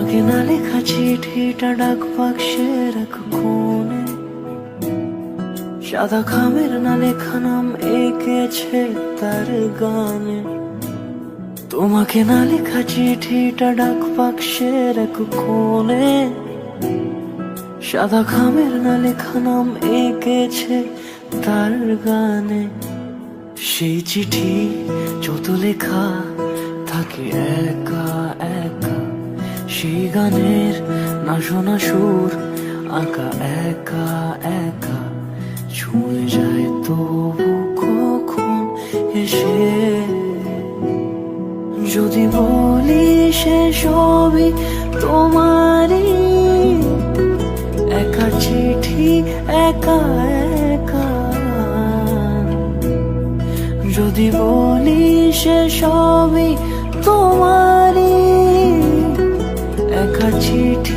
তোমাকে না লেখা চিঠিটা ডাক বাক্সের এক কোণে, সাদা খামের না লেখা নাম এঁকেছে তার গানে। তোমাকে না লেখা চিঠিটা ডাক বাক্সের এক কোণে, সাদা খামের না লেখা নাম এঁকেছে তার গানে। সেই চিঠি যত লেখা থাকে একা একা, সেই গানের না শোনা সুর আঁকা একা একা, ছুঁয়ে যায় তবু কখন এসে। যদি বলি সে সবই তোমারই, একা চিঠি একা একা। যদি বলি সে সবই তোমারই, একা চিঠি